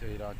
13,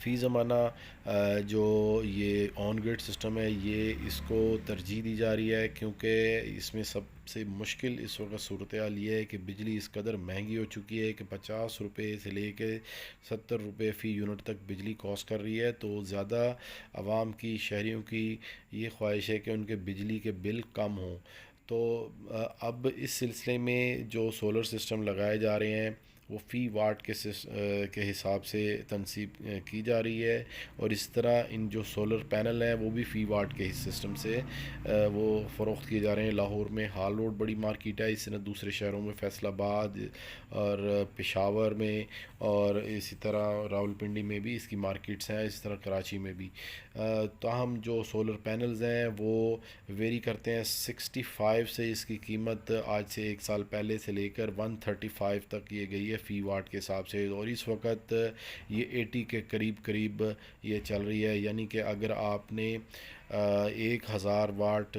فی زمانہ جو یہ آن گریڈ سسٹم ہے یہ اس کو ترجیح دی جا رہی ہے، کیونکہ اس میں سب سے مشکل اس وقت صورتحال یہ ہے کہ بجلی اس قدر مہنگی ہو چکی ہے کہ 50 روپے سے لے کے 70 روپے فی یونٹ تک بجلی کاسٹ کر رہی ہے. تو زیادہ عوام کی، شہریوں کی یہ خواہش ہے کہ ان کے بجلی کے بل کم ہوں. تو اب اس سلسلے میں جو سولر سسٹم لگائے جا رہے ہیں وہ فی واٹ کے حساب سے تنصیب کی جا رہی ہے، اور اس طرح ان جو سولر پینل ہیں وہ بھی فی واٹ کے سسٹم سے وہ فروخت کیے جا رہے ہیں. لاہور میں ہال روڈ بڑی مارکیٹ ہے، اس طرح دوسرے شہروں میں فیصل آباد اور پشاور میں، اور اسی طرح راولپنڈی میں بھی اس کی مارکیٹس ہیں، اسی طرح کراچی میں بھی. تاہم جو سولر پینلز ہیں وہ ویری کرتے ہیں. 65 سے اس کی قیمت آج سے 1 سال پہلے سے لے کر 135 تک یہ گئی ہے فی واٹ کے حساب سے، اور اس وقت یہ 80 کے قریب قریب یہ چل رہی ہے. یعنی کہ اگر آپ نے 1000 واٹ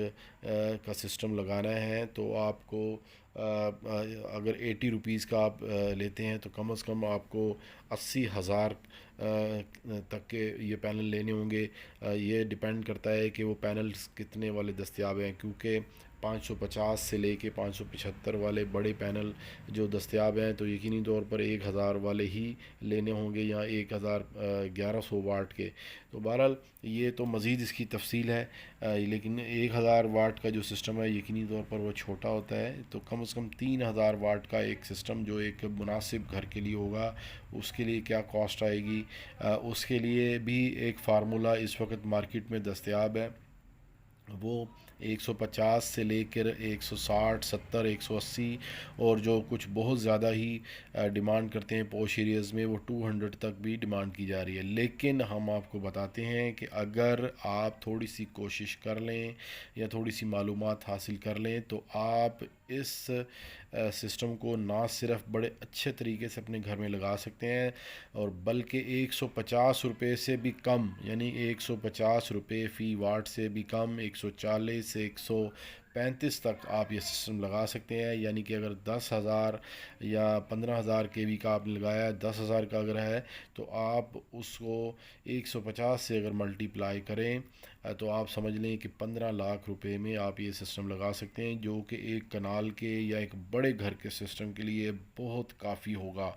کا سسٹم لگانا ہے تو آپ کو اگر 80 روپیز کا آپ لیتے ہیں تو کم از کم آپ کو 80,000 تک کے یہ پینل لینے ہوں گے. یہ ڈپینڈ کرتا ہے کہ وہ پینلز کتنے والے دستیاب ہیں، کیونکہ 550 سے لے کے 575 والے بڑے پینل جو دستیاب ہیں تو یقینی طور پر 1000 والے ہی لینے ہوں گے، یا 1100 واٹ کے. تو بہرحال یہ تو مزید اس کی تفصیل ہے، لیکن 1000 واٹ کا جو سسٹم ہے یقینی طور پر وہ چھوٹا ہوتا ہے. تو کم از کم 3000 واٹ کا ایک سسٹم جو ایک مناسب گھر کے لیے ہوگا، اس کے لیے کیا کاسٹ آئے گی، اس کے لیے بھی ایک فارمولہ اس وقت مارکیٹ میں دستیاب ہے. وہ 150 سے لے کر 160، 70، 180، اور جو کچھ بہت زیادہ ہی ڈیمانڈ کرتے ہیں پوش ایریاز میں وہ 200 تک بھی ڈیمانڈ کی جا رہی ہے. لیکن ہم آپ کو بتاتے ہیں کہ اگر آپ تھوڑی سی کوشش کر لیں یا تھوڑی سی معلومات حاصل کر لیں تو آپ اس سسٹم کو نہ صرف بڑے اچھے طریقے سے اپنے گھر میں لگا سکتے ہیں، اور بلکہ 150 روپے سے بھی کم، یعنی 150 روپے فی واٹ سے بھی کم، 140 سے 135 تک آپ یہ سسٹم لگا سکتے ہیں. یعنی کہ اگر 10,000 یا 15,000 کے وی کا آپ نے لگایا ہے، 10,000 کا اگر ہے تو آپ اس کو 150 سے اگر ملٹی پلائی کریں تو آپ سمجھ لیں کہ 15 لاکھ روپے میں آپ یہ سسٹم لگا سکتے ہیں، جو کہ ایک کنال کے یا ایک بڑے گھر کے سسٹم کے لیے بہت کافی ہوگا.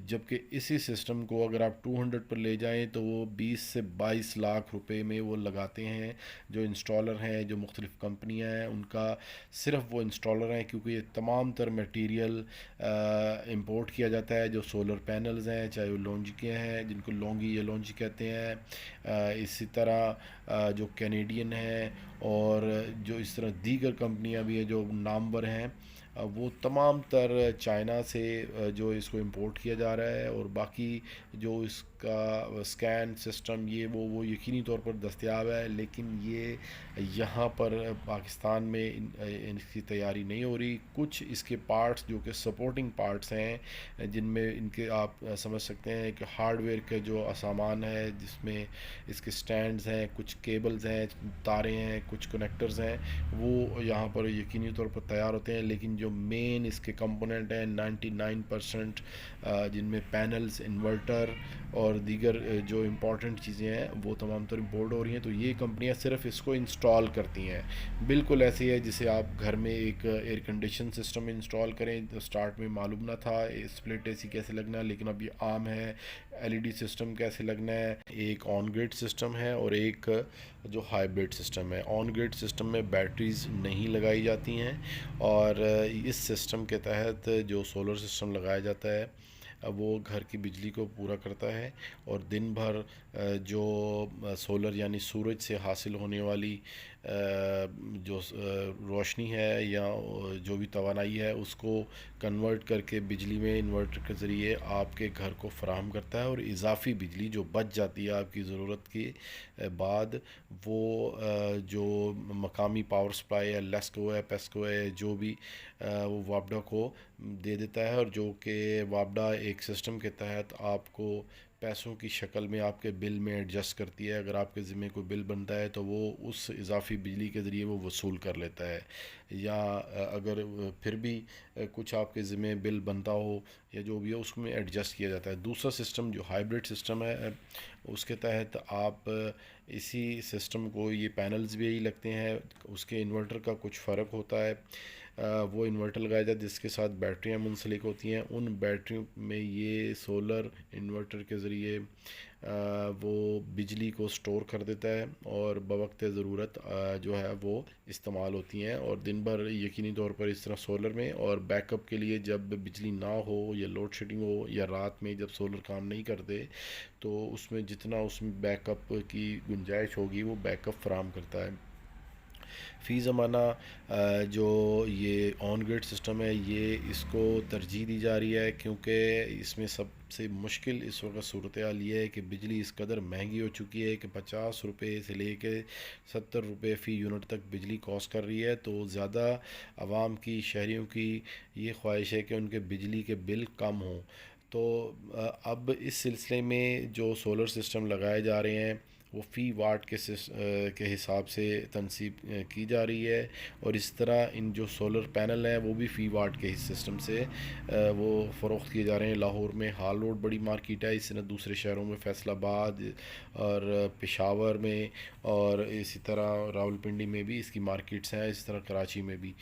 جبکہ اسی سسٹم کو اگر آپ 200 پر لے جائیں تو وہ 20 سے 22 لاکھ روپے میں وہ لگاتے ہیں. جو انسٹالر ہیں، جو مختلف کمپنیاں ہیں، ان کا صرف وہ انسٹالر ہیں، کیونکہ یہ تمام تر میٹیریل امپورٹ کیا جاتا ہے. جو سولر پینلز ہیں، چاہے وہ لونجی کے ہیں، جن کو لونگی یا لونجی کہتے ہیں، اسی طرح جو کینیڈین ہیں، اور جو اس طرح دیگر کمپنیاں بھی ہیں جو نامور ہیں، وہ تمام تر چائنا سے جو اس کو امپورٹ کیا جا رہا ہے. اور باقی جو اس کا اسکین سسٹم وہ یقینی طور پر دستیاب ہے، لیکن یہ یہاں پر پاکستان میں ان کی تیاری نہیں ہو رہی. کچھ اس کے پارٹس جو کہ سپورٹنگ پارٹس ہیں، جن میں ان کے آپ سمجھ سکتے ہیں کہ ہارڈ ویئر کا جو سامان ہے، جس میں اس کے سٹینڈز ہیں، کچھ کیبلز ہیں، تاریں ہیں، کچھ کنیکٹرز ہیں، وہ یہاں پر یقینی طور پر تیار ہوتے ہیں. لیکن جو مین اس کے کمپوننٹ ہیں 99%، جن میں پینلز، انورٹر اور دیگر جو امپورٹنٹ چیزیں ہیں وہ تمام تر امپورٹ ہو رہی ہیں. تو یہ کمپنیاں صرف اس کو انسٹال کرتی ہیں. بالکل ایسی ہے جسے آپ گھر میں ایک ایئر کنڈیشن سسٹم انسٹال کریں. تو سٹارٹ میں معلوم نہ تھا اسپلٹ اے سی کیسے لگنا ہے، لیکن اب یہ عام ہے. LED سسٹم کیسے لگنا ہے. ایک آن گریڈ سسٹم ہے اور ایک جو ہائیبرڈ سسٹم ہے. آن گریڈ سسٹم میں بیٹریز نہیں لگائی جاتی ہیں، اور اس سسٹم کے تحت جو سولر سسٹم لگایا جاتا ہے وہ گھر کی بجلی کو پورا کرتا ہے، اور دن بھر جو سولر یعنی سورج سے حاصل ہونے والی جو روشنی ہے یا جو بھی توانائی ہے اس کو کنورٹ کر کے بجلی میں انورٹر کے ذریعے آپ کے گھر کو فراہم کرتا ہے. اور اضافی بجلی جو بچ جاتی ہے آپ کی ضرورت کے بعد، وہ جو مقامی پاور سپلائی ہے، لیسکو ہے، پیسکو ہے، جو بھی وہ وابڈا کو دے دیتا ہے. اور جو کہ وابڈا ایک سسٹم کے تحت آپ کو پیسوں کی شکل میں آپ کے بل میں ایڈجسٹ کرتی ہے. اگر آپ کے ذمے کوئی بل بنتا ہے تو وہ اس اضافی بجلی کے ذریعے وہ وصول کر لیتا ہے. یا اگر پھر بھی کچھ آپ کے ذمے بل بنتا ہو یا جو بھی ہے اس میں ایڈجسٹ کیا جاتا ہے. دوسرا سسٹم جو ہائبرڈ سسٹم ہے اس کے تحت آپ اسی سسٹم کو یہ پینلز بھی یہی لگتے ہیں, اس کے انورٹر کا کچھ فرق ہوتا ہے. وہ انورٹر لگایا جاتا ہے جس کے ساتھ بیٹریاں منسلک ہوتی ہیں. ان بیٹریوں میں یہ سولر انورٹر کے ذریعے وہ بجلی کو سٹور کر دیتا ہے اور بوقت ضرورت جو ہے وہ استعمال ہوتی ہیں. اور دن بھر یقینی طور پر اس طرح سولر میں, اور بیک اپ کے لیے جب بجلی نہ ہو یا لوڈ شیڈنگ ہو یا رات میں جب سولر کام نہیں کرتے تو اس میں جتنا اس میں بیک اپ کی گنجائش ہوگی وہ بیک اپ فراہم کرتا ہے. فی زمانہ جو یہ آن گریڈ سسٹم ہے یہ اس کو ترجیح دی جا رہی ہے کیونکہ اس میں سب سے مشکل اس وقت صورتحال یہ ہے کہ بجلی اس قدر مہنگی ہو چکی ہے کہ 50 روپے سے لے کے 70 روپے فی یونٹ تک بجلی کاسٹ کر رہی ہے. تو زیادہ عوام کی, شہریوں کی یہ خواہش ہے کہ ان کے بجلی کے بل کم ہوں. تو اب اس سلسلے میں جو سولر سسٹم لگائے جا رہے ہیں وہ فی واٹ کے حساب سے تنصیب کی جا رہی ہے. اور اس طرح ان جو سولر پینل ہیں وہ بھی فی واٹ کے سسٹم سے وہ فروخت کیے جا رہے ہیں. لاہور میں ہال روڈ بڑی مارکیٹ ہے, اس طرح دوسرے شہروں میں فیصل آباد اور پشاور میں اور اسی طرح راولپنڈی میں بھی اس کی مارکیٹس ہیں, اسی طرح کراچی میں بھی.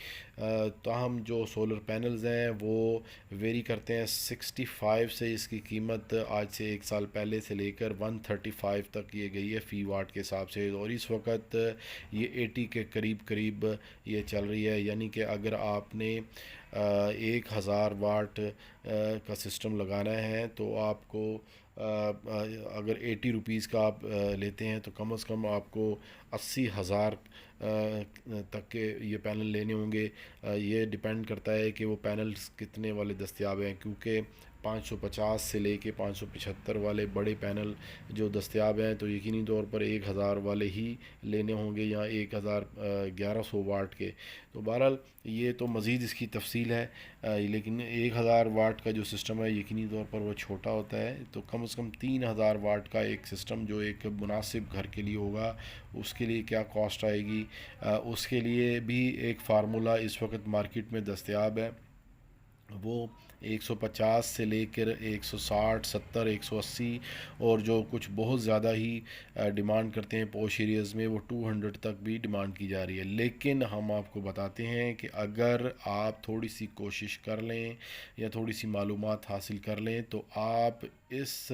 تاہم جو سولر پینلز ہیں وہ ویری کرتے ہیں. 65 سے اس کی قیمت آج سے 1 سال پہلے سے لے کر 135 تک یہ گئی ہے فی واٹ کے حساب سے, اور اس وقت یہ 80 کے قریب یہ چل رہی ہے. یعنی کہ اگر آپ نے 1000 واٹ کا سسٹم لگانا ہے تو آپ کو اگر 80 روپیز کا آپ لیتے ہیں تو کم از کم آپ کو 80,000 تک کے یہ پینل لینے ہوں گے. یہ ڈیپینڈ کرتا ہے کہ وہ پینلز کتنے والے دستیاب ہیں, کیونکہ 550 سے لے کے 575 والے بڑے پینل جو دستیاب ہیں تو یقینی طور پر 1000 والے ہی لینے ہوں گے یا 1100 واٹ کے. تو بہرحال یہ تو مزید اس کی تفصیل ہے, لیکن 1000 واٹ کا جو سسٹم ہے یقینی طور پر وہ چھوٹا ہوتا ہے. تو کم از کم 3000 واٹ کا ایک سسٹم جو ایک مناسب گھر کے لیے ہوگا اس کے لیے کیا کاسٹ آئے گی, اس کے لیے بھی ایک فارمولا اس وقت مارکیٹ میں دستیاب ہے. وہ 150 سے لے کر 160 70 180 اور جو کچھ بہت زیادہ ہی ڈیمانڈ کرتے ہیں پوش ایریاز میں وہ 200 تک بھی ڈیمانڈ کی جا رہی ہے. لیکن ہم آپ کو بتاتے ہیں کہ اگر آپ تھوڑی سی کوشش کر لیں یا تھوڑی سی معلومات حاصل کر لیں تو آپ اس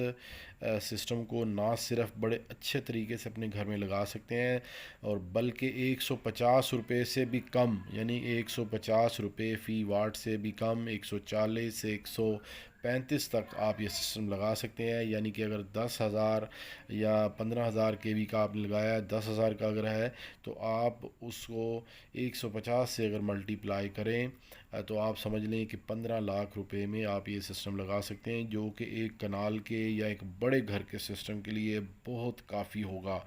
سسٹم کو نہ صرف بڑے اچھے طریقے سے اپنے گھر میں لگا سکتے ہیں اور بلکہ 150 روپے سے بھی کم, یعنی 150 روپے فی واٹ سے بھی کم, 140 سے 135 تک آپ یہ سسٹم لگا سکتے ہیں. یعنی کہ اگر 10,000 یا 15,000 کے وی کا آپ نے لگایا ہے, 10,000 کا اگر ہے تو آپ اس کو 150 سے اگر ملٹی پلائی کریں تو آپ سمجھ لیں کہ 15 لاکھ روپے میں آپ یہ سسٹم لگا سکتے ہیں, جو کہ ایک کنال کے یا ایک بڑے گھر کے سسٹم کے لیے بہت کافی ہوگا.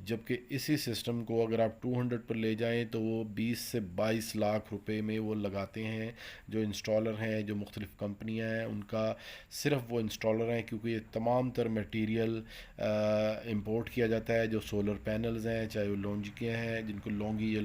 جبکہ اسی سسٹم کو اگر آپ 200 پر لے جائیں تو وہ 20 سے 22 لاکھ روپے میں وہ لگاتے ہیں. جو انسٹالر ہیں, جو مختلف کمپنیاں ہیں, ان کا صرف وہ انسٹالر ہیں, کیونکہ یہ تمام تر میٹیریل امپورٹ کیا جاتا ہے. جو سولر پینلز ہیں چاہے وہ لونجی کے ہیں, جن کو لونگی یا